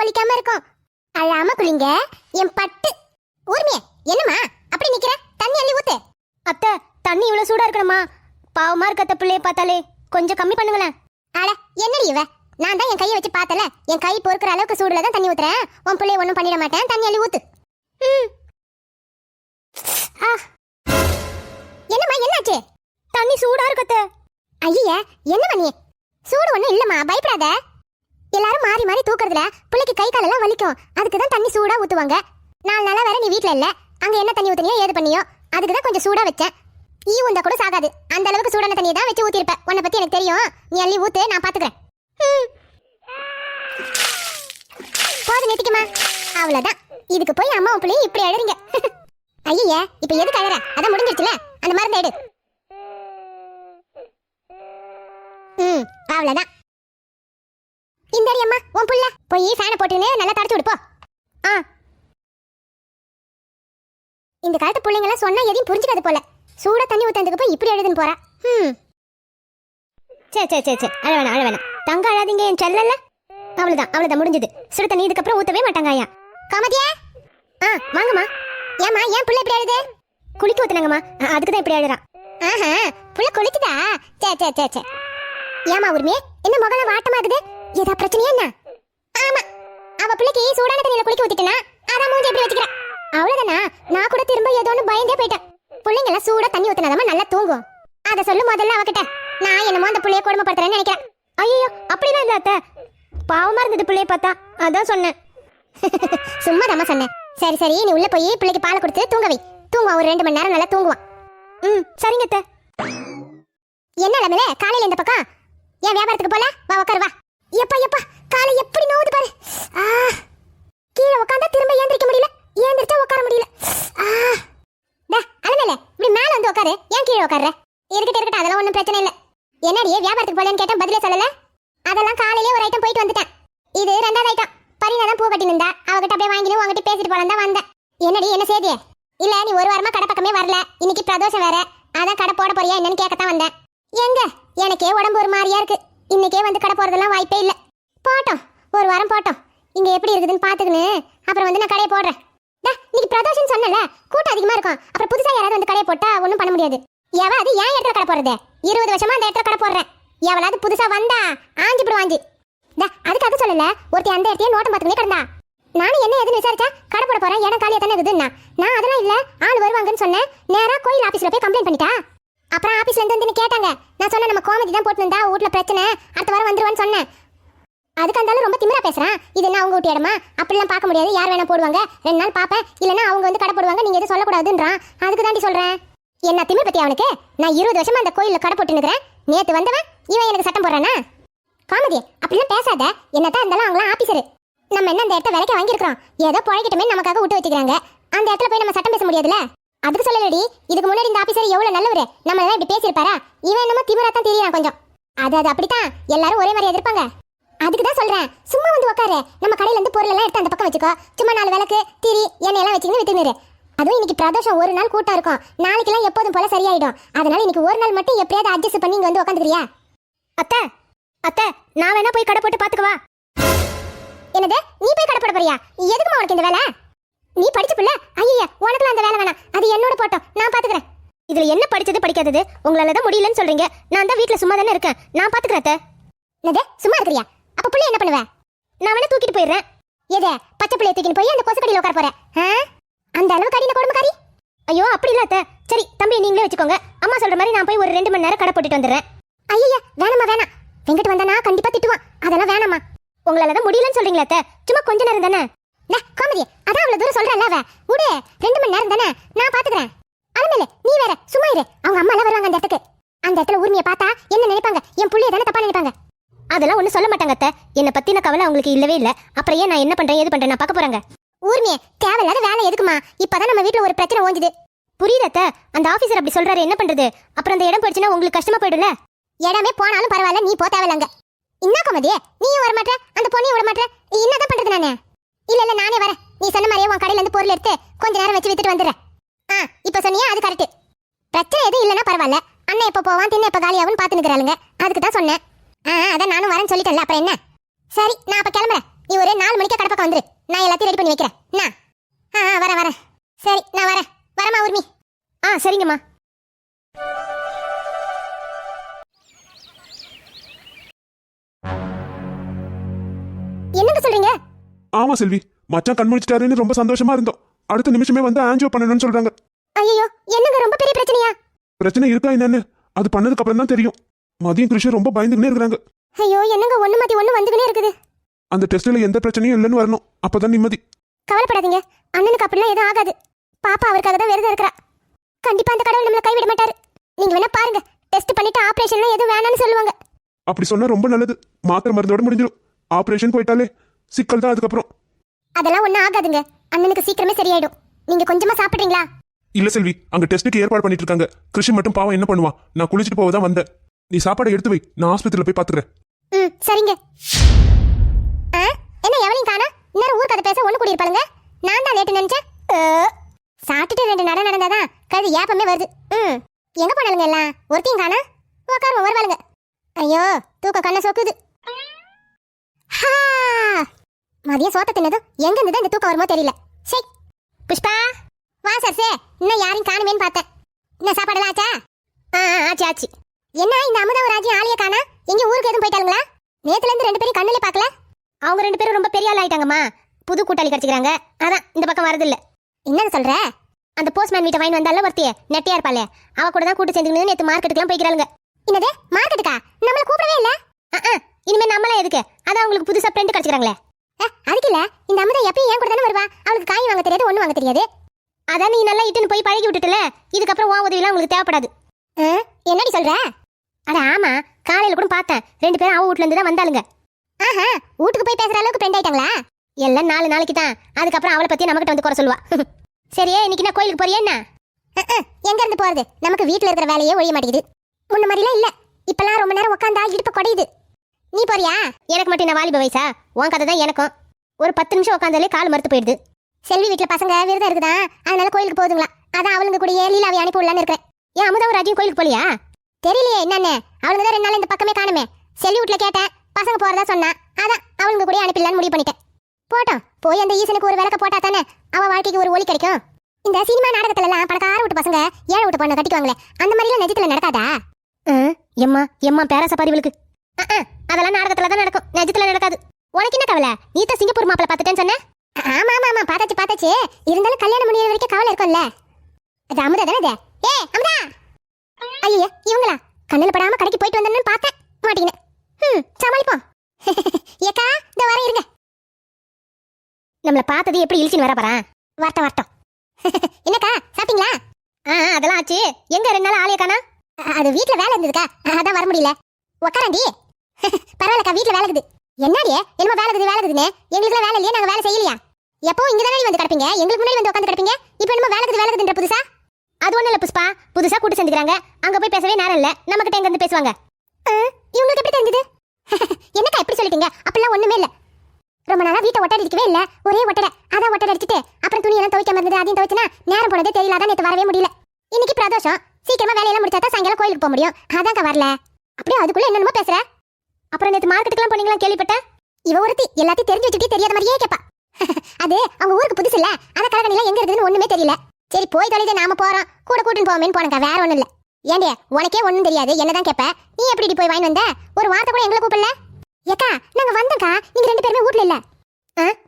வலிக்காம இருக்கும். அழாம குளிங்க என் பட்டு. ஊர்மியே என்னம்மா அப்படி நிக்கிற? தண்ணி அள்ளி ஊத்து. அத்தை, தண்ணி இவ்வளவு சூடா இருக்கணுமா? பாவமா இருக்க அத்தை, பிள்ளைய பார்த்தாலே கொஞ்சம் கம்மி பண்ணுங்களேன். அட என்னடி இவ? நான் தான் என் கையை வச்சு பார்த்தல, என் கை பொறுக்கிற அளவுக்கு சூடுல தான் தண்ணி ஊத்துறேன். உன் பிள்ளைய ஒன்றும் பண்ணிட மாட்டேன், தண்ணி அள்ளி ஊத்து. என்னம்மா என்னாச்சு? தண்ணி சூடா இருக்கத்த. ஐயா என்னம்மா நீ? சூடு ஒன்றும் இல்லம்மா, பயப்படாத. எல்லாரும் மாறி மாறி தூக்குறதுல பிள்ளைக்கு கை காலெல்லாம் வலிக்கும், அதுக்கு தான் தண்ணி சூடா ஊத்துவாங்க. 4 நாளா வேற நீ வீட்ல இல்ல, அங்க என்ன தண்ணி ஊத்துனியோ ஏது பண்ணியோ, அதுக்கு தான் கொஞ்சம் சூடா வச்சேன். ஈ உந்த கூட சாகாது, அந்த அளவுக்கு சூடான தண்ணியை தான் வச்சு ஊத்திருப்ப. உன்னை பத்தி எனக்கு தெரியும், நீ அள்ளி ஊத்து, நான் பாத்துக்கிறேன். போது நிறுத்திக்குமா, அவ்வளவுதான். இதுக்கு போய் அம்மா பிள்ளையும் இப்படி அழறீங்க. ஐயா இப்ப எதுக்கு அழற? அதான் முடிஞ்சிருச்சுல, அந்த மருந்தை எடு. அவ்வளவுதான். இந்த அம்மா உன் புள்ள போய் ஃபேனை போட்டுன்னு நல்லா தடுத்து விடுப்போ. இந்த காலத்து பிள்ளைங்களாம் சொன்னா எதையும் புரிஞ்சுக்காது போல. சூடா தண்ணி ஊத்ததுக்கு போய் இப்படி எழுதுன்னு போறா. சே சே சே சே, அழ வேணாம். தங்க அழாதீங்க என் செல்லல. அவ்வளவுதான் முடிஞ்சது. சுடு தண்ணி இதுக்கப்புறம் ஊத்தவே மாட்டாங்க ஐயா. காமதியா வாங்கம்மா. ஏமா ஏன் புள்ள இப்படி அழுது? குளிக்க ஊத்துனாங்கம்மா, அதுக்கு தான் இப்படி அழுறான். புள்ள குளிக்குதா? சே சே சே சே. ஏமா உரிமையே என்ன முகல வாட்டமா இருக்குது? ஏதா பிரச்சனையா என்ன? ஆமா, அவ பிள்ளைக்கு சூடான தண்ணியில குளிக்க ஊத்திட்டனா, அதான் மூஞ்சி எப்படி வச்சுக்கிறா. அவ்வளவுதானா? நான் கூட திரும்ப ஏதோன்னு பயந்தே போயிட்டேன். பிள்ளைங்க எல்லாம் சூடா தண்ணி ஊத்தினாதான் நல்லா தூங்கும். அத சொல்லு முதல்ல அவகிட்ட. நான் என்னமோ அந்த பிள்ளைய கொடுமைப்படுத்துறேன்னு நினைக்கிறேன். ஐயோ அப்படிலாம் இல்ல அத்தை, பாவமா இருந்தது பிள்ளைய பார்த்தா, அதான் சொன்னேன். சும்மா தாமா சொன்னேன். சரி சரி, நீ உள்ள போய் பிள்ளைக்கு பால் கொடுத்து தூங்க வை. தூங்குவான், ஒரு 2 மணி நேரம் நல்லா தூங்குவான். சரிங்க அத்தை. என்ன இளமல காலையில இந்த பக்கம் ஏன் வியாபாரத்துக்கு போல? வா உட்காரு வா. எப்பா காலை எப்படி நோவுது பாரு. கீழே உட்காந்தா திரும்ப ஏந்திரிக்க முடியல, ஏந்திரிச்சா உட்கார முடியல. அலமேல இப்படி மேல வந்து உட்காரு, ஏன் கீழே உட்கார்ற? இருக்கட்டும், அதெல்லாம் ஒன்றும் பிரச்சனை இல்லை. என்னடியே வியாபாரத்துக்கு போலன்னு கேட்டேன், பதிலே சொல்லல. அதெல்லாம் காலையிலே ஒரு ஐட்டம் போயிட்டு வந்துட்டேன். இது 2வது ஐட்டம். பரினா தான் பூ கட்டி நின்றா, அவகிட்ட அப்படியே வாங்கினு உங்ககிட்ட பேசிட்டு போலாம் தான் வந்தேன். என்னடி என்ன செய்தியே? இல்ல நீ ஒரு வாரமா கடை பக்கமே வரல, இன்னைக்கு பிரதோஷம் வேற, அதான் கடை போட போறியா என்னன்னு கேட்கத்தான் வந்தேன். எங்க எனக்கே உடம்பு ஒரு மாதிரியா இருக்கு, இன்னைக்கே வந்து கடை போறதெல்லாம் வாய்ப்பே இல்லை. போட்டோம், ஒரு வாரம் போட்டோம். இங்க எப்படி இருக்குதுன்னு பாத்துக்கின்னு அப்புறம் வந்து நான் கடையை போடுறேன். இன்னைக்கு பிரதோஷம் சொன்னல, கூட்டம் அதிகமா இருக்கும். அப்புறம் புதுசா யாராவது வந்து கடையை போட்டா ஒன்றும் பண்ண முடியாது. எவாது ஏன் இடத்துல கடை போடுறது? 20 வருஷமா அந்த இடத்துல கடை போடுறேன். எவளாவது புதுசா வந்தா ஆஞ்சி வாஞ்சி. அதுக்காக சொல்லல, ஒருத்தி அந்த இடத்தையே நோட்டம் பார்த்துக்கிட்டே கிடந்தா. நானும் என்ன எதுன்னு விசாரிச்சா கடை போட போறேன், இடம் காலியா தானே இருக்குதுன்னா. நான் அதெல்லாம் இல்ல, ஆள் வருவாங்கன்னு சொன்னேன். நேரா கோயில் ஆபீஸ்ல போய் கம்ப்ளைண்ட் பண்ணிட்டா. அப்புறம் ஆபீஸ்ல இருந்து வந்து கேட்டாங்க. நான் சொன்னேன் நம்ம கோமதி தான் போட்டு இருந்தா, வீட்டுல பிரச்சனை, அடுத்த வாரம் வந்துருவான்னு சொன்னேன். அதுக்கு அந்த ரொம்ப திமிரா பேசுறான். இது என்ன அவங்க வீட்டு இடமா? அப்படிலாம் பார்க்க முடியாது, யார் வேணா போடுவாங்க, 2 நாள் பாப்பேன், இல்லைன்னா அவங்க வந்து கடை போடுவாங்க, நீங்க எதுவும் சொல்லக்கூடாதுன்றான். அதுக்கு தாண்டி சொல்றேன். என்ன திமிர் பத்தி அவனுக்கு? நான் 20 வருஷமா அந்த கோயில்ல கடை போட்டு நிக்கிறேன். நேத்து வந்தவன் இவன் எனக்கு சட்டம் போடுறானா? காமதி அப்படிலாம் பேசாத. என்னதான் இருந்தாலும் அவங்களாம் ஆபீசரு. நம்ம என்ன அந்த இடத்த விலைக்கு வாங்கியிருக்கிறோம், ஏதோ பழகிட்டமே நமக்காக விட்டு வச்சுக்கிறாங்க. அந்த இடத்துல போய் நம்ம சட்டம் பேச முடியாதுல்ல. அதுக்கு சொல்லலடி, இதுக்கு முன்னாடி இந்த ஆபீசர் எவ்வளவு நல்லவரு, நம்ம எல்லாம் இப்படி பேசியிருப்பாரா? இவன் என்னமோ திமிரா தான் தெரியறான் கொஞ்சம். அது அப்படித்தான், எல்லாரும் ஒரே மாதிரி எதிர்ப்பாங்க. அதுக்கு தான் சொல்றேன், சும்மா வந்து உட்காரு. நம்ம கடையில இருந்து பொருள் எல்லாம் எடுத்து அந்த பக்கம் வச்சுக்கோ. சும்மா 4 விளக்கு திரி எண்ணெய் எல்லாம் வச்சுக்கின்னு வித்துனுரு. அதுவும் இன்னைக்கு பிரதோஷம், ஒரு நாள் கூட்டம் இருக்கும். நாளைக்கெல்லாம் எப்போதும் போல சரியாயிடும். அதனால இன்னைக்கு ஒரு நாள் மட்டும் எப்படியாவது அட்ஜஸ்ட் பண்ணி இங்க வந்து உட்காந்துக்கிறியா? அத்தை நான் வேணா போய் கடை போட்டு பாத்துக்கவா? என்னது நீ போய் கடை போட போறியா? எதுக்குமா உனக்கு இந்த வேலை? நீ படிச்ச பிள்ளை. ஐயா உனக்குலாம் அந்த வேலை வேணாம், அது என்னோட போட்டோம், நான் பாத்துக்கிறேன். இதுல என்ன படிச்சது படிக்காதது? உங்களால தான் முடியலன்னு சொல்றீங்க. நான் தான் வீட்டுல சும்மா தானே இருக்கேன், நான் பாத்துக்கிறேன் அத்தை. என்னது சும்மா இருக்கிறியா? அப்ப பிள்ளை என்ன பண்ணுவ? நான் வேணா தூக்கிட்டு போயிடுறேன். எது பச்சை பிள்ளைய தூக்கிட்டு போய் அந்த கொசு கடியில உட்கார போற? அந்த அளவுக்கு அடின கொடுமைக்காரி? ஐயோ அப்படி இல்ல அத்தை. சரி தம்பி நீங்களே வச்சுக்கோங்க, அம்மா சொல்ற மாதிரி நான் போய் ஒரு 2 மணி நேரம் கடை போட்டுட்டு வந்துடுறேன். ஐயா வேணாமா வேணாம், வெங்கட் வந்தானா கண்டிப்பா திட்டுவான். அதெல்லாம் வேணாமா. உங்களால தான் முடியலன்னு சொல்றீங்களா அத்தை? சும்மா கொஞ்ச நேரம் தானே. காமெடி அதான் அவ்வளவு தூரம் சொல்றேன்ல, விடு 2 மணி நேரம் தானே, நான் பாத்துக்கிறேன். அலமேல நீ வேற சும்மா இரு. அவங்க அம்மா எல்லாம் வருவாங்க அந்த இடத்துக்கு. அந்த இடத்துல ஊர்மியை பார்த்தா என்ன நினைப்பாங்க? என் புள்ளைய தானே தப்பா நினைப்பாங்க. அதெல்லாம் ஒன்றும் சொல்ல மாட்டாங்க அத்தை. என்னை பத்தின கவலை அவங்களுக்கு இல்லவே இல்லை. அப்புறம் ஏன் நான் என்ன பண்றேன் ஏது பண்றேன் நான் பார்க்க போறாங்க. ஊர்மியே தேவையில்லாத வேலை எதுக்குமா? இப்பதான் நம்ம வீட்டுல ஒரு பிரச்சனை ஓஞ்சுது. புரியுது அத்தை, அந்த ஆபீசர் அப்படி சொல்றாரு, என்ன பண்றது? அப்புறம் அந்த இடம் போயிடுச்சுன்னா உங்களுக்கு கஷ்டமா போயிடும்ல. இடமே போனாலும் பரவாயில்ல, நீ போ தேவையில்லங்க. என்ன காமெடியே, நீயும் வர மாட்டே, அந்த பொண்ணையும் விட மாட்டே, என்னதான் பண்றது நானே? இல்ல நானே வரேன். நீ சொன்ன மாதிரியே உன் கடையில இருந்து பொருள் எடுத்து கொஞ்ச நேரம் வச்சு வித்துட்டு வந்துடுறேன். இப்ப சொன்னியா அது கரெக்ட். பிரச்சனை எதுவும் இல்லைன்னா பரவாயில்ல. அண்ணன் எப்ப போவான் தின்ன எப்ப காலியாவும் பாத்து நிக்கிறாளுங்க. அதுக்கு தான் சொன்னேன். அதான் நானும் வரேன்னு சொல்லிட்டேன்ல, அப்புறம் என்ன? சரி நான் அப்ப கிளம்புறேன். நீ ஒரு 4 மணிக்கே கடை பக்கம் வந்துரு. நான் எல்லாத்தையும் ரெடி பண்ணி வைக்கிறேன். என்ன? வரேன். சரி நான் வரேன். வரமா உரிமை. சரிங்கம்மா. என்னங்க சொல்றீங்க? ஆமா செல்வி, மச்சான் கண் முழிச்சிட்டாருன்னு ரொம்ப சந்தோஷமா இருந்தோம். அடுத்த நிமிஷமே வந்து ஆன்ஜியோ பண்ணணும்னு சொல்றாங்க. ஐயோ, என்னங்க ரொம்ப பெரிய பிரச்சனையா? பிரச்சனை இருக்கா என்னன்னு அது பண்ணதுக்கு அப்புறம் தான் தெரியும். மதியம் கிருஷ்ணன் ரொம்ப பயந்துக்கினே இருக்காங்க. ஐயோ, என்னங்க ஒண்ணு மாத்தி ஒண்ணு வந்துகினே இருக்குது. அந்த டெஸ்ட்ல எந்த பிரச்சனையும் இல்லைன்னு வரணும், அப்பதான் நிம்மதி. கவலைப்படாதீங்க, அண்ணனுக்கு அப்படிலாம் எதுவும் ஆகாது. பாப்பா அவருக்காக தான் விரதம் இருக்கிறா. கண்டிப்பா அந்த கடவுள் நம்மள கைவிட மாட்டாரு. நீங்க வேணா பாருங்க, டெஸ்ட் பண்ணிட்டு ஆபரேஷன்ல எதுவும் வேணாம்னு சொல்லுவாங்க. அப்படி சொன்னா ரொம்ப நல்லது. மாத்திரை மருந்தோட முடிஞ்சிடும். ஆபரேஷன் போயிட்டாலே சிக்கல் தான் அதுக்கப்புறம். அதெல்லாம் ஒண்ணும் ஆகாதுங்க, அண்ணனுக்கு சீக்கிரமே சரியாயிடும். நீங்க கொஞ்சமா சாப்பிடுறீங்களா? இல்ல செல்வி, அங்க டெஸ்ட்டுக்கு ஏற்பாடு பண்ணிட்டு இருக்காங்க. கிருஷ்ணன் மட்டும் பாவம் என்ன பண்ணுவான்? நான் குளிச்சுட்டு போவதான் வந்தேன். நீ சாப்பாடை எடுத்து வை, நான் ஆஸ்பத்திரியில போய் பாத்துக்கிறேன். சரிங்க. என்ன எவனையும் காணா? இன்னொரு ஊர் கதை பேச ஒண்ணு கூடி இருப்பாளுங்க. நான் தான் லேட்டு நினைச்சேன். சாப்பிட்டுட்டு 2 நட நடந்தாதான் கழுது ஏப்பமே வருது. எங்க போனாலுங்க எல்லாம்? ஒருத்தையும் காணா? உட்காருமா வருவாளுங்க. ஐயோ, தூக்க கண்ணை சொக்குது. மதியம் சோத்த தின்னதும் எங்க இருந்து இந்த தூக்கம் வருமோ தெரியல. சரி புஷ்பா, வா சர்சே. இன்னும் யாரையும் காணுமேன்னு பார்த்தேன். என்ன சாப்பாடெல்லாம் ஆச்சா? ஆச்சு. என்ன இந்த அமுதா ஒரு ராஜ்யம் ஆளிய காணா? எங்க ஊருக்கு எதுவும் போயிட்டாங்களா? நேத்துல இருந்து 2 பேரும் கண்ணுல பாக்கல. அவங்க 2 பேரும் ரொம்ப பெரிய ஆள் ஆயிட்டாங்கம்மா. புது கூட்டாளி கிடைச்சிக்கிறாங்க. அதான் இந்த பக்கம் வரது இல்ல. என்னன்னு சொல்ற? அந்த போஸ்ட்மேன் வீட்டை வாங்கி வந்தால ஒருத்திய நெட்டியா இருப்பாளே, அவ கூட தான் கூட்டு சேர்ந்துக்கணும். நேத்து மார்க்கெட்டுக்குலாம் போய்க்கிறாளுங்க. என்னது மார்க்கெட்டுக்கா? நம்மள கூப்பிடவே இல்ல. இனிமே நம்மளா எதுக்கு? அதான் அவங்களுக்கு புதுசா ஃப்ரெண்ட் கிடைச்சிக்கிறாங்களே. அதுக்கு இல்ல, இந்த அமுதா எப்பயும் ஏன் கூட தானே வருவா. அவளுக்கு காய் வாங்க தெரியாது, ஒண்ணு வாங்க தெரியாது. அதான் நீ நல்லா இட்டுன்னு போய் பழகி விட்டுட்டல. இதுக்கப்புறம் உன் உதவிலாம் உங்களுக்கு தேவைப்படாது. என்னடி சொல்ற? அட ஆமா, காலையில கூட பார்த்தேன். 2 பேரும் அவ வீட்ல இருந்து தான் வந்தாளுங்க. வீட்டுக்கு போய் பேசுற அளவுக்கு ஃப்ரெண்ட் ஆயிட்டாங்களா? எல்லாம் 4 நாளைக்கு தான். அதுக்கப்புறம் அவளை பத்தி நம்மகிட்ட வந்து குறை சொல்லுவா. சரியே, இன்னைக்கு நான் கோயிலுக்கு போறியா என்ன? எங்க இருந்து போறது? நமக்கு வீட்டுல இருக்கிற வேலையே ஒழிய மாட்டேங்குது. முன்ன மாதிரிலாம் இல்ல. இப்பெல்லாம் ரொம்ப நேரம் உட்காந்தா இடுப்பு குடையுது. நீ போறியா? எனக்கு மட்டும் என்ன வாலிப வயசா? உன் கதை தான் எனக்கும். ஒரு 10 நிமிஷம் உட்காந்தாலே கால் மறுத்து போயிடுது. செல்வி வீட்டுல பசங்க விரதம் இருக்குதா, அதனால கோயிலுக்கு போகுதுங்களா. அதான் அவளுங்க கூடயே லீலாவை அனுப்பி விடலான்னு இருக்கிறேன். ஏன் அமுதாவும் ராஜியும் கோயிலுக்கு போலியா? தெரியலையே என்னன்னு. அவளுங்க தான் 2 நாள் இந்த பக்கமே காணுமே. செல்வி வீட்டுல கேட்டேன், பசங்க போறதா சொன்னா. அதான் அவளுங்க கூட அனுப்பிடலான்னு முடிவு பண்ணிட்டேன். போட்டோம், போய் அந்த ஈசனுக்கு ஒரு விளக்க போட்டா தானே அவ வாழ்க்கைக்கு ஒரு ஒளி கிடைக்கும். இந்த சினிமா நாடகத்துல எல்லாம் பணக்கார வீட்டு பசங்க ஏழை வீட்டு பொண்ணை கட்டிக்குவாங்களே, அந்த மாதிரி எல்லாம் நிஜத்துல நடக்காதா? எம்மா பேராச பாரிவளுக்கு. அதெல்லாம் நாடகத்துல தான் நடக்கும், நிஜத்துல நடக்காது. உனக்கு என்ன கவலை? நீ தான் சிங்கப்பூர் மாப்பிள்ள பாத்துட்டேன்னு சொன்ன. ஆமா பாத்தாச்சு. இருந்தாலும் கல்யாணம் முடியற வரைக்கும் கவலை இருக்கும்ல. அது அமுதா தானே? அமுதா! ஐயா, இவங்களா? கண்ணுல படாம கடைக்கு போயிட்டு வந்தேன்னு பார்த்தேன், மாட்டீங்கன்னு. சமாளிப்போம். ஏக்கா, இந்த வர இருங்க. நம்மள பார்த்தது எப்படி இழுச்சின்னு வர பாறேன். வரட்டும். என்னக்கா சாப்பிட்டீங்களா? அதெல்லாம் ஆச்சு. எங்க 2 நாள் ஆளைய காணா? அது வீட்டுல வேலை இருந்ததுக்கா, அதான் வர முடியல. உக்காராண்டி. பரவாயில்லக்கா, வீட்டுல வேலை இருக்குது. என்னடியே என்னமோ வேலை இருக்குதுன்னு? எங்களுக்கு வேலை இல்லையா? நாங்க வேலை செய்யலையா? எப்போ இங்க தானே வந்து கிடப்பீங்க, எங்களுக்கு முன்னாடி வந்து உட்காந்து கிடப்பீங்க. இப்போ என்னமோ வேலை இருக்குதுன்ற புதுசா? அது ஒண்ணு இல்ல புஷ்பா, புதுசா கூட்டு செஞ்சுக்கிறாங்க. அங்க போய் பேசவே நேரம் இல்ல. நம்ம கிட்ட எங்க இருந்து பேசுவாங்க? இவங்களுக்கு எப்படி தெரிஞ்சது? என்னக்கா எப்படி சொல்லிட்டீங்க? அப்படிலாம் ஒண்ணுமே இல்ல. ரொம்ப நாளா வீட்டை ஒட்டடை அடிக்கவே இல்ல, ஒரே ஒட்டடை. அதான் ஒட்டடை அடிச்சுட்டு அப்புறம் துணி எல்லாம் துவைக்காம இருந்தது. அதையும் துவைச்சனா நேரம் போனதே தெரியல. அதான் நேற்று வரவே முடியல. இன்னைக்கு பிரதோஷம், சீக்கிரமா வேலையெல்லாம் முடிச்சா தான் சாயங்காலம் கோயிலுக்கு போக முடியும். அதான்க்கா வரல. அப்படியே அதுக்குள்ள என்னென்னமோ பேசுற. அப்புறம் நேற்று மார்க்கெட்டுக்குலாம் போனீங்களா கேள்விப்பட்டேன். இவ ஒருத்தி எல்லாத்தையும் தெரிஞ்சு வச்சுக்கிட்டே தெரியாத மாதிரியே கேப்பா. அது அவங்க ஊருக்கு புதுசு இல்ல, அத கலகணிலாம் எங்க இருக்குதுன்னு ஒண்ணுமே தெரியல. சரி போய் தொலைதே, நாம போறோம், கூட கூட்டின்னு போவோமேன்னு போனக்கா, வேற ஒண்ணும் இல்ல. ஏண்டே உனக்கே ஒண்ணும் தெரியாது, என்னதான் கேப்ப? நீ எப்படி போய் வாங்கி வந்த? ஒரு வார்த்தை கூட எங்களை கூப்பிடல. ஏக்கா நாங்க வந்தோம்க்கா, நீங்க 2 பேருமே வீட்ல இல்ல.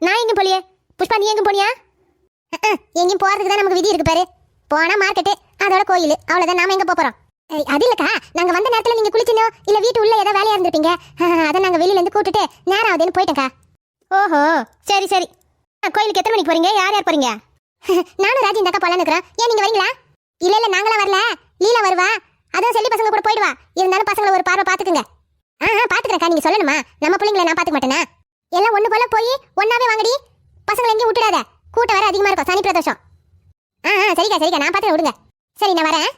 நான் எங்க போலியே. புஷ்பா நீ எங்க போனியா? எங்கேயும் போறதுக்கு தான் நமக்கு விதி இருக்கு பாரு. போனா மார்க்கெட்டு, அதோட கோயில், அவ்வளவுதான். நாம எங்க போறோம்? அது இல்லக்கா, நாங்க வந்த நேரத்துல நீங்க குளிச்சினோ இல்ல வீட்டு உள்ள ஏதோ வேலையா இருந்திருப்பீங்க. அதான் நாங்க வெளியில இருந்து கூட்டிட்டு நேரம் ஆகுதுன்னு போயிட்டோம்க்கா. ஓஹோ, சரி கோயிலுக்கு எத்தனை மணிக்கு போறீங்க? யார் போறீங்க? நானும் ராஜி இந்தக்கா போலான்னு இருக்கிறோம். ஏன் நீங்க வரீங்களா? இல்ல நாங்களா வரல, லீலா வருவா. அதான் செல்லி பசங்க கூட போயிடுவா. இருந்தாலும் பசங்களை ஒரு பார்வை பாத்துக்குங்க. பாத்துக்கிறேன்க்கா, நீங்க சொல்லணுமா? நம்ம பிள்ளைங்களை நான் பாத்துக்க மாட்டேனா? எல்லாம் ஒண்ணு போல போய் ஒன்னாவே வாங்கடி. பசங்களை எங்கேயும் விட்டுடாத, கூட்டம் வேற அதிகமா இருக்கும், சனி பிரதோஷம். சரிக்கா நான் பாத்துறேன், விடுங்க. சரி நான் வரேன்.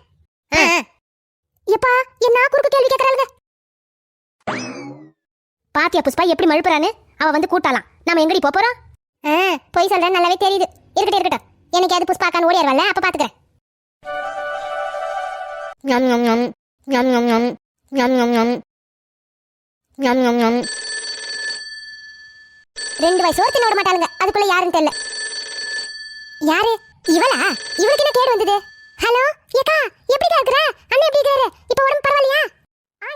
எப்பா என்ன குறுக்கு கேள்வி கேட்கறாளுங்க. பாத்தியா புஷ்பா எப்படி மழுப்புறான்னு? அவ வந்து கூட்டாலாம். நாம எங்கடி போறோம்? போய் சொல்றேன், நல்லாவே தெரியுது. இருக்கட்டும், எனக்கு அது புஷ்பாக்கான்னு ஓடியாருவல்ல, அப்ப பாத்துக்கிறேன். ஞம் ஞம் ஞம் ஞம் ஞம் ஞம் ஞம் ஞம் ஞம் ஞம் ஞம் ஞம் 2 வயசு சோறு தின்ன விட மாட்டாளுங்க. அதுக்குள்ள யாருன்னு தெரியல. யாரு இவளா? இவளுக்கு என்ன கேடு வந்தது? ஹலோ ஏக்கா, எப்படிக்கா இருக்கற? அண்ணன் எப்படி இருக்காரு? இப்போ உடம்பு பரவாயில்லையா?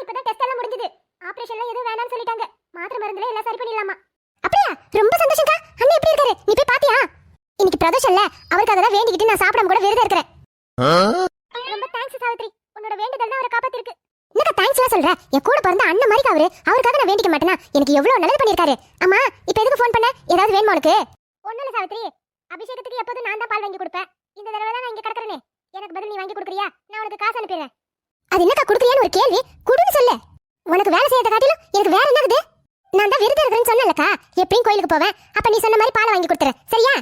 இப்பதான் டெஸ்ட் எல்லாம் முடிஞ்சது. ஆபரேஷன்ல எதுவும் வேணாம்னு சொல்லிட்டாங்க. மாத்திரை மருந்துல எல்லாம் சரி பண்ணிடலாமா. அப்படியா? ரொம்ப சந்தோஷம்க்கா. அண்ணன் எப்படி இருக்காரு? நீ போய் பாத்தியா? இன்னைக்கு பிரதோஷம்ல, அவருக்காக தான் வேண்டிக்கிட்டு நான் சாப்பிடாம கூட விரதம் இருக்கிறேன். ரொம்ப தேங்க்ஸ் சாவித்ரி. உன்னோட வேண்டுதல் தான் அவரை காப்பாத்திருக்கு. என்னக்கா தேங்க்ஸ்லாம் சொல்ற? என் கூட பிறந்த அண்ணன் மாதிரி அவரு. அவருக்காக நான் வேண்டிக்க மாட்டேனா? எனக்கு எவ்வளவு நல்லது பண்ணிருக்காரு. அம்மா, இப்போ எதுக்கு ஃபோன் பண்ண? ஏதாவது வேணுமா உனக்கு? ஒண்ணும் இல்ல சாவித்ரி. அபிஷேகத்துக்கு எப்போதும் நான் தான் பால் வாங்கி கொடுப்பேன். இந்த தடவை தான் நான் இங்க கிடக்குறேனே. எனக்கு பதில் நீ வாங்கி கொடுக்குறியா? நான் உனக்கு காசு அனுப்பிடுறேன். அது என்னக்கா கொடுக்குறியான்னு ஒரு கேள்வி குடுன்னு சொல்லு. உனக்கு வேலை செய்யறத காட்டிலும் எனக்கு வேற என்னது? நான் தான் விருது இருக்கிறேன்னு சொன்னேன்லக்கா. எப்படியும் கோயிலுக்கு போவேன். அப்ப நீ சொன்ன மாதிரி பாலை வாங்கி கொடுத்துறேன். சரியா?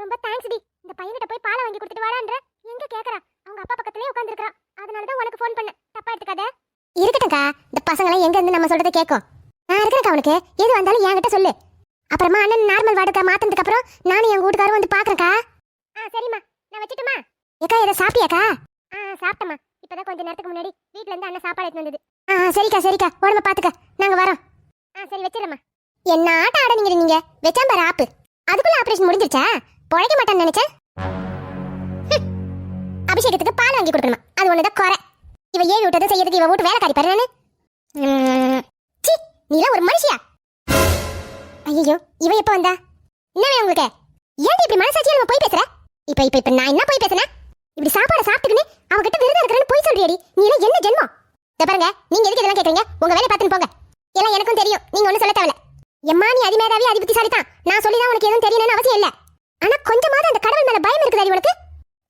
ரொம்ப தேங்க்ஸ் டி. இந்த பையன்கிட்ட போய் பாலை வாங்கி கொடுத்துட்டு வாடான்ற எங்க கேக்குறா? அவங்க அப்பா பக்கத்துலயே உட்கார்ந்திருக்கா. அதனால தான் உனக்கு ஃபோன் பண்ணேன். தப்பா எடுத்துக்காத. இருக்கட்டும்க்கா. இந்த பசங்க எல்லாம் எங்க இருந்து நம்ம சொல்றத கேட்கும். நான் இருக்கேன்க்கா. உனக்கு எது வந்தாலும் என்கிட்ட சொல்லு. அப்புறமா அண்ணன் நார்மல் வார்டுக்கு மாத்தினதுக்கு அப்புறம் நானும் என் வீட்டுக்காரரும் வந்து பாக்குறேன்க்கா. சரிம்மா, நான் வச்சுட்டுமா? ஏக்கா, இதை சாப்பிட்டியாக்கா? சாப்பிட்டம்மா. இப்பதான் கொஞ்ச நேரத்துக்கு முன்னாடி வீட்ல இருந்து அண்ணன் சாப்பாடு எடுத்து வந்தது. சரிக்கா சரிக்கா, உடம்ப பாத்துக்க. நாங்க வரோம். சரி வச்சிடறேம்மா. என்ன ஆட்டம் ஆடுனீங்க நீங்க? வச்சாம் பாரு ஆப்பு. அதுக்குள்ள ஆபரேஷன் முடிஞ்சிருச்சா? பொழைக்க மாட்டான்னு நினைச்சேன். அபிஷேகத்துக்கு பால் வாங்கி கொடுக்கணுமா? அது ஒண்ணுதான் குறை. இவ ஏன் விட்டதை செய்யறதுக்கு இவ வீட்டு வேலைக்காரி பாரு. நானு சி, நீலாம் ஒரு மனுஷியா? ஐயோ, இவ எப்ப வந்தா? என்ன உங்களுக்கு? ஏன் இப்படி மனசாட்சியா நம்ம போய் பேசுற? இப்ப நான் என்ன போய் பேசுனேன்? இப்படி சாப்பாடு சாப்பிட்டுக்கின்னு அவகிட்ட விருதம் இருக்கிறேன்னு போய் சொல்றியடி. நீ எல்லாம் என்ன ஜென்மம்? இத பாருங்க, நீங்க எதுக்கு இதெல்லாம் கேக்குறீங்க? உங்க வேலையை பார்த்துன்னு போங்க. எல்லாம் எனக்கும் தெரியும். நீங்க ஒன்னும் சொல்ல தேவையில்ல. எம்மா, நீ அதிமேதாவி அதிபுத்திசாலி தான். நான் சொல்லிதான் உனக்கு எதுவும் தெரியணும்னு அவசியம் இல்ல. ஆனா கொஞ்சமாவது அந்த கடவுள் மேல பயம் இருக்குதா உனக்கு?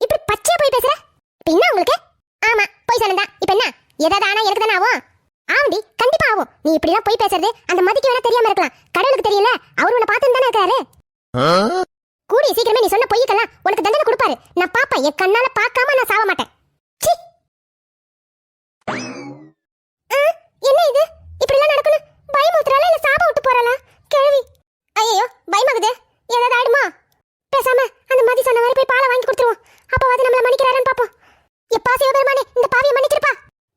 இப்படி பச்சையா போய் பேசுற? இப்ப என்ன உங்களுக்கு? ஆமா, போய் சொல்லுந்தா. இப்ப என்ன? ஏதாவது ஆனா எனக்கு தானே ஆகும். ஆவுண்டி, கண்டிப்பா ஆகும். நீ இப்படிலாம் போய் பேசுறது அந்த மதிக்கு வேணா தெரியாம இருக்கலாம். கடவுளுக்கு தெரியல. அவரு உன்னை பார்த்துன்னு தானே இருக்காரு. கூடிய சீக்கிரமே நீ சொன்ன பொய்யக்கெல்லாம் உனக்கு தண்டனை கொடுப்பாரு. நான் பாப்பேன். என் கண்ணால பார்க்காம நான் சாவ மாட்டேன். என்ன இது? இப்படி எல்லாம் நடக்கணும்? பயமுத்துறாளா இல்ல சாப விட்டு போறாளா கிழவி? ஐயோ, பயமாகுது. ஏதாவது ஆயிடுமா? பேசாம அந்த மாதிரி சொன்ன மாதிரி போய் பாலை வாங்கி கொடுத்துருவோம். அப்பவாது நம்மள மன்னிக்கிறாரான்னு பாப்போம். எப்பா சிவபெருமானே, இந்த பாவியை மன்னிச்சிருப்பா.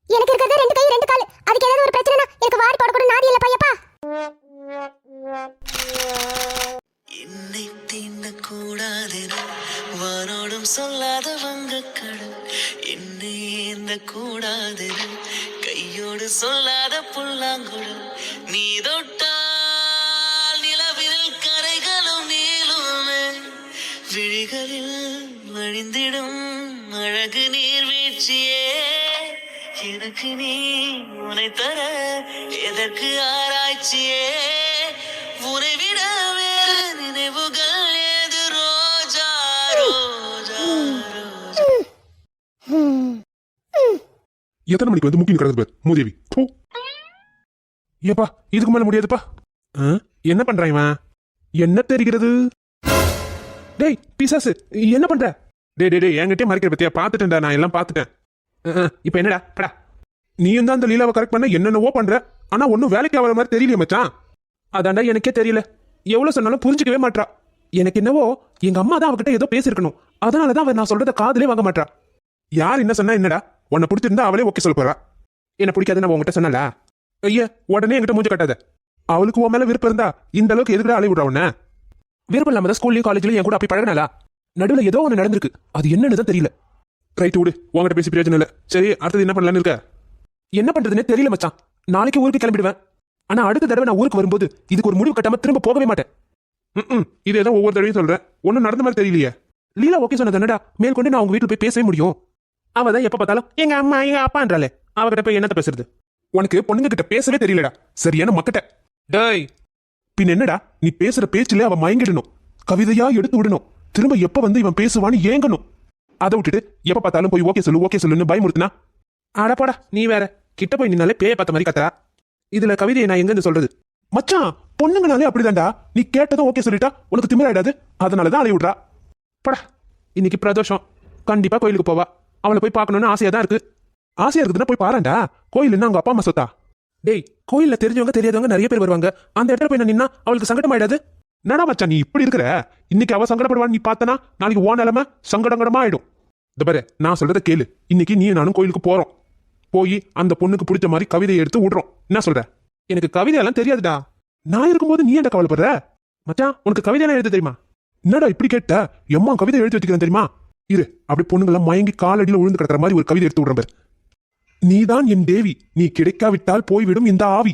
எனக்கு இருக்கிறது 2 கை 2 கால். அதுக்கு ஏதாவது ஒரு பிரச்சனைனா எனக்கு வாரி போட கூட நாதி இல்லப்பா. எப்பா, என்னை தீண்ட கூடாதென வானோடும் சொல்லாத வங்கக்கடல், என்னை ஏந்த கூடாதென கையோடு சொல்லாத புல்லாங்குழல், நீ தொட்டால் நிலவில் கரைகளும் நீளுமே, விழிகளில் வழிந்திடும் அழகு நீர்வீழ்ச்சியே, எனக்கு நீ உனை தர எதற்கு ஆராய்ச்சியே, உனை விட வேறு நினைவுகள் ஏது ரோஜா ரோஜா ரோஜா. எத்தனை மணிக்கு வந்து முக்கியம் கிடக்குது பாரு மூதேவி. போ. ஏப்பா, இதுக்கு மேல முடியாதுப்பா. என்ன பண்றான் இவன்? என்ன தெரிகிறது? டேய் பிசாசு, என்ன பண்ற? டேய் என்கிட்டயே மறைக்கிற பத்தியா? பாத்துட்டேன்டா, நான் எல்லாம் பாத்துட்டேன். இப்ப என்னடா படா? நீயும் தான் அந்த லீலாவை கரெக்ட் பண்ண என்னென்னவோ பண்ற. ஆனா ஒன்னும் வேலைக்கு ஆகிற மாதிரி தெரியலையே மச்சான். அதாண்டா எனக்கே தெரியல. எவ்வளவு சொன்னாலும் புரிஞ்சுக்கவே மாட்டா. எனக்கு என்னவோ எங்க அம்மா தான் அவகிட்ட ஏதோ பேசிருக்கணும். அதனாலதான் அவன் நான் சொல்றத காதுலயே வாங்க மாட்டா. யார் என்ன சொன்னா என்னடா? உன்னை பிடிச்சிருந்தா அவளே ஓகே சொல்ல போறா. என்ன பிடிக்காதுன்னு நான் உங்ககிட்ட சொன்னல. ஐயா, உடனே என்கிட்ட மூஞ்ச கட்டாத. அவளுக்கு உன் மேல விருப்பம் இருந்தா இந்த அளவுக்கு எதுக்குடா அழி விடுறா? உன்ன விருப்பம் இல்லாம தான் ஸ்கூல்லயும் காலேஜ்லயும் என் கூட அப்படி பழகினாலா? நடுவில் ஏதோ ஒன்று நடந்திருக்கு. அது என்னன்னு தான் தெரியல. ரைட்டு விடு, உங்ககிட்ட பேசி பிரயோஜனம் இல்லை. சரி, அடுத்தது என்ன பண்ணலான்னு இருக்க? என்ன பண்றதுன்னே தெரியல மச்சான். நாளைக்கு ஊருக்கு கிளம்பிடுவேன். ஆனா அடுத்த தடவை நான் ஊருக்கு வரும்போது இதுக்கு ஒரு முடிவு கட்டாம திரும்ப போகவே மாட்டேன். இதே தான் ஒவ்வொரு தடவையும் சொல்றேன். ஒன்னும் நடந்த மாதிரி தெரியலையே. லீலா ஓகே சொன்னதானடா மேல் கொண்டு நான் அவங்க வீட்டுல போய் பேசவே முடியும். அவ தான் எப்ப பார்த்தாலும் எங்க அம்மா எங்க அப்பான்றாலே. அவகிட்ட போய் என்னத்த பேசுறது? உனக்கு பொண்ணுங்க கிட்ட பேசவே தெரியலடா. சரியான மக்கட்ட. டேய், பின் என்னடா நீ பேசுற பேச்சுல அவ மயங்கிடணும். கவிதையா எடுத்து விடணும். திரும்ப எப்ப வந்து இவன் பேசுவான்னு ஏங்கணும். அதை விட்டுட்டு எப்ப பார்த்தாலும் போய் ஓகே சொல்லுன்னு பயமுறுத்தினா அடப்பாடா. நீ வேற கிட்ட போய் நின்னாலே பேய பார்த்த மாதிரி கத்துறா. இதுல கவிதையை நான் எங்க இருந்து சொல்றது? மச்சான், பொண்ணுங்கனாலே அப்படிதான்டா. நீ கேட்டதும் ஓகே சொல்லிட்டா உனக்கு திமிராயிடாது. அதனாலதான் அலைய விடுறா. படா, இன்னைக்கு பிரதோஷம். கண்டிப்பா கோயிலுக்கு போவா. அவளை போய் பார்க்கணும்னு ஆசையா தான் இருக்கு. ஆசையா இருக்குதுன்னா போய் பாருண்டா. கோயில்னா அவங்க அப்பா அம்மா சொத்தா? டேய், கோயில்ல தெரிஞ்சவங்க தெரியாதவங்க நிறைய பேர் வருவாங்க. அந்த இடத்துல போய் நின்னா அவளுக்கு சங்கடம் ஆயிடாது? என்னடா மச்சான் நீ இப்படி இருக்கிற? இன்னைக்கு அவ சங்கடப்படுவான்னு நீ பார்த்தனா நாளைக்கு ஓ நிலைமை சங்கடங்கடமா ஆயிடும். இந்த பாரு, நான் சொல்றத கேளு. இன்னைக்கு நீ நானும் கோயிலுக்கு போறோம். போய் அந்த பொண்ணுக்கு பிடிச்ச மாதிரி கவிதையை எடுத்து விடுறோம். என்ன சொல்ற? எனக்கு கவிதையெல்லாம் தெரியாதுடா. நான் இருக்கும்போது நீ என்ன கவலைப்படுற? மச்சான் உனக்கு கவிதையெல்லாம் எழுத தெரியுமா? என்னடா இப்படி கேட்ட? எம்மா கவிதை எழுதி வச்சுக்கிறேன் தெரியுமா? இரு, அப்படி பொண்ணுங்கெல்லாம் மயங்கி காலடியில் விழுந்து கிடக்கிற மாதிரி ஒரு கவிதை எடுத்து விடுறேன் பாரு. நீதான் என் தேவி, நீ கிடைக்காவிட்டால் போய்விடும் இந்த ஆவி.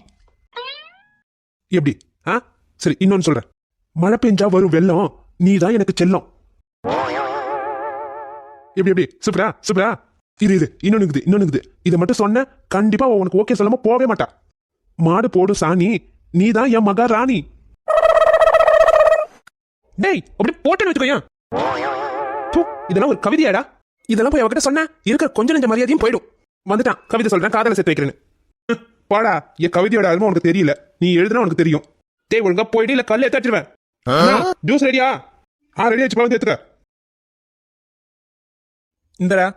எப்படி? சரி, இன்னொன்னு சொல்றேன். மழை பெஞ்சா வரும் வெள்ளம், நீதான் எனக்கு செல்லம். எப்படி எப்படி? சூப்பரா சூப்பரா. இரு இன்னொன்னு இதை மட்டும் சொன்ன கண்டிப்பா உனக்கு ஓகே சொல்லாம போவே மாட்டா. மாடு போடு சாணி, நீதான் என் மகா ராணி. டேய் அப்படி போட்டேன்னு வச்சுக்கோயேன். இதெல்லாம் ஒரு கவிதையாடா? இதெல்லாம் போய் அவகிட்ட சொன்ன இருக்கிற கொஞ்சம் நெஞ்ச மரியாதையும் போயிடும். வந்துட்டான் கவிதை சொல்றேன், காதல சேர்த்து வைக்கிறேன்னு. பாடா, என் கவிதையோட அருமை உனக்கு தெரியல, நீ எழுதுனா உனக்கு தெரியும். டேய் ஒழுங்கா போயிட்டு இல்ல கல்ல எடுத்துருவேன். ஜூஸ் ரெடியா? ரெடி ஆச்சு, வந்து எடுத்துக்க. இந்தடா.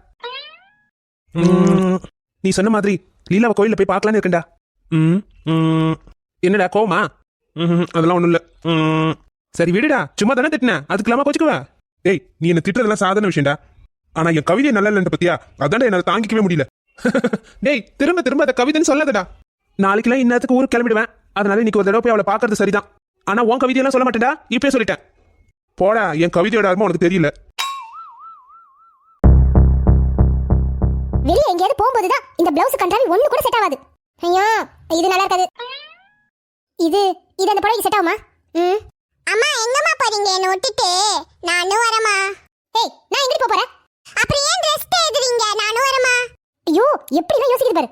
நீ சொன்ன மாதிரி லீலாவை கோயில்ல போய் பார்க்கலான்னு இருக்கேன்டா. என்னடா கோவமா? அதெல்லாம் ஒண்ணும் இல்ல. சரி விடுடா, சும்மா தானே திட்டின, அதுக்கெல்லாமா கோச்சுக்குவ? டேய் நீ என்ன திட்டுறதெல்லாம் சாதாரண விஷயம்டா. ஆனா என் கவிதை நல்லா இல்லைன்னு பத்தியா, அதான்டா என்னால தாங்கிக்கவே முடியல. டேய் திரும்ப திரும்ப அந்த கவிதைன்னு சொல்லாதடா. நாளைக்கெல்லாம் இன்னத்துக்கு ஊருக்கு கிளம்பிடுவேன், அதனால இன்னைக்கு ஒரு தடவை போய் அவளை பாக்குறது சரிதான். ஆனா உன் கவிதையெல்லாம் சொல்ல மாட்டேன்டா, இப்பயே சொல்லிட்டேன். போடா, என் கவிதையோட அருமை உனக்கு தெரியல. வெளியே எங்கேயாவது போகும்போதுதான் இந்த பிளவுஸ் கண்டாவி ஒண்ணு கூட செட் ஆகாது. ஐயோ இது நல்லா இருக்காது. இது அந்த புடவைக்கு செட் ஆகுமா? அம்மா எங்கம்மா போறீங்க என்ன விட்டுட்டு? நானும் வரமா. ஏய் நான் எங்க போறேன்? அப்புறம் ஏன் ட்ரெஸ் தேடுறீங்க? நானும் வரமா. ஐயோ எப்படிலாம் யோசிக்குது பாரு.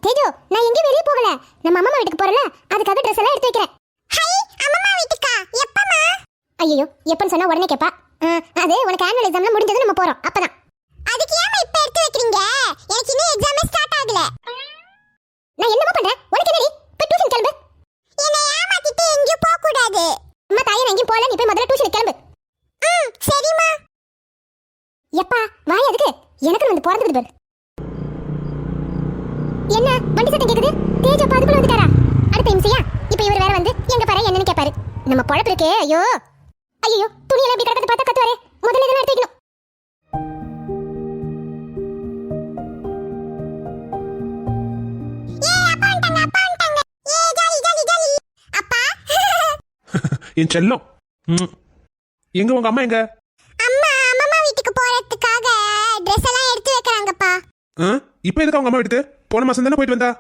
தேஜோ நான் எங்கேயும் வெளியே போகல, நம்ம அம்மா வீட்டுக்கு போறல, அதுக்காக ட்ரெஸ் எல்லாம் எடுத்து வைக்கிறேன். ஹை அம்மா வீட்டுக்கா? எப்பமா? ஐயோ எப்பன்னு சொன்னா உடனே கேப்பா. அது உனக்கு ஆனுவல் எக்ஸாம்ல முடிஞ்சது நம்ம போறோம் அப்பதான். அதுக்கு ஏமா இப்ப எடுத்து வைக்கிறீங்க? எனக்கு இன்னும் எக்ஸாமே ஸ்டார்ட் ஆகல. நான் என்னமா பண்றேன்? உனக்கு என்னடி? போய் டியூஷன் கிளம்பு. என்ன ஏமாத்திட்டு எங்கேயும் போக கூடாது. அம்மா தாயே எங்கேயும் போல, நீ போய் முதல்ல டியூஷன் கிளம்பு. சரிம்மா. எப்பா வாய் அதுக்கு எனக்கு வந்து பிறந்துது பாரு. என்ன வண்டி சத்தம் கேக்குது? தேஜ் அப்பா அதுக்குள்ள வந்துட்டாரா? அடுத்த நிமிஷம் இப்ப இவர் வேற வந்து எங்க பாரு என்னன்னு கேட்பாரு. நம்ம பொழப்பு இருக்கே. ஐயோ ஐயோ துணியெல்லாம் இப்படி கிடக்கத பார்த்தா கத்துவாரே. முதல்ல இதெல்லாம் எடுத்து வைக்கணும். என் செல்லம். எங்க உங்க அம்மா எங்க? அம்மா அம்மா வீட்டுக்கு போறதுக்காக Dress எல்லாம் எடுத்து வைக்கறாங்கப்பா. இப்போ எதுக்கு அவங்க அம்மா வீட்டுக்கு? போன மாசம் தானே போயிட்டு வந்தா.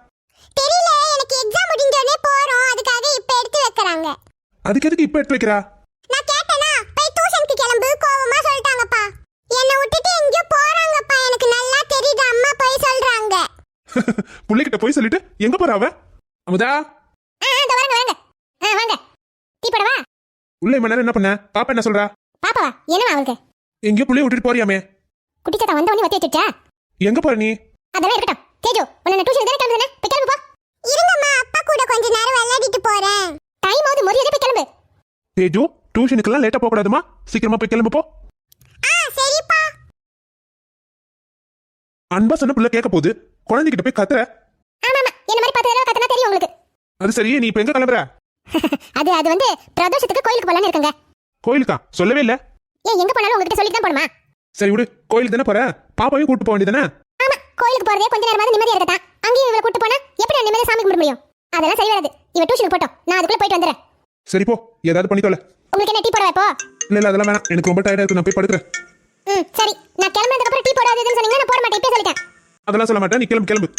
தெரியல, எனக்கு எக்ஸாம் முடிஞ்சோனே போறோம், அதுக்காக இப்போ எடுத்து வைக்கறாங்க. அதுக்கு எதுக்கு இப்போ எடுத்து வைக்கறா? நான் கேட்டனா போய் டியூஷனுக்கு கிளம்பு கோவமா சொல்லிட்டாங்கப்பா. என்ன விட்டுட்டு எங்க போறாங்கப்பா? எனக்கு நல்லா தெரியுது அம்மா போய் சொல்றாங்க. புள்ளைகிட்ட போய் சொல்லிட்டு எங்க போறா அவ? அமுதா அந்த வரங்க வாங்க. டீ போடவா? உள்ள மணி என்ன பண்ண? பாப்பா என்ன சொல்றா? பாப்பாவா? என்னமா அவளுக்கு? எங்க புள்ளைய விட்டுட்டு போறியாமே? குட்டிச்சா வந்த உடனே வத்தி வச்சிட்டா. எங்க போற நீ? அதெல்லாம் இருக்கட்டும். தேஜோ உன்னை டியூஷன் தானே கிளம்புறேன், போய் கிளம்பு போ. இருங்கம்மா, அப்பா கூட கொஞ்ச நேரம் விளையாடிட்டு போறேன். டைம் ஆகுது, மரியாதை போய் கிளம்பு. தேஜு டியூஷனுக்குலாம் லேட்டா போக கூடாதுமா, சீக்கிரமா போய் கிளம்பு போ. சரிப்பா. அன்பா சொன்ன புள்ள கேட்க போகுது, குழந்தைகிட்ட போய் கத்துற. ஆமா என்ன மாதிரி 10 தடவை கத்தனா தெரியும் உங்களுக்கு. அது சரி, நீ இப்ப எங்க கிளம்புற? அது வந்து பிரதோஷத்துக்கு கோயிலுக்கு போலான்னு இருக்கங்க. கோயிலுக்கா? சொல்லவே இல்ல. ஏன் எங்க போனாலும் உங்ககிட்ட சொல்லிட்டு தான் போணுமா? சரி விடு, கோயிலுக்கு தானே போற, பாப்பாவையும் கூட்டு போக வேண்டியதானே? ஆமா, கோயிலுக்கு போறதே கொஞ்ச நேரமாவது நிம்மதியா இருக்கட்டா. அங்கேயும் இவளை கூட்டு போனா எப்படி நிம்மதியா சாமி கும்பிட முடியும்? அதெல்லாம் சரி வராது. இவ டியூஷனுக்கு போட்டோம், நான் அதுக்குள்ள போயிட்டு வந்துறேன். சரி போ, ஏதாவது பண்ணி தொலை. உங்களுக்கு என்ன டீ போடவா இப்போ? இல்ல அதெல்லாம் வேணாம், எனக்கு ரொம்ப டயர்டா இருக்கு, நான் போய் படுக்கிறேன். சரி, நான் கிளம்புறதுக்கு அப்புறம் டீ போடாதேன்னு சொன்னீங்க, நான் போட மாட்டேன், இப்பவே சொல்லிட்டேன். அதெல்லாம் சொல்ல மாட்டேன், நீ கிளம்பு.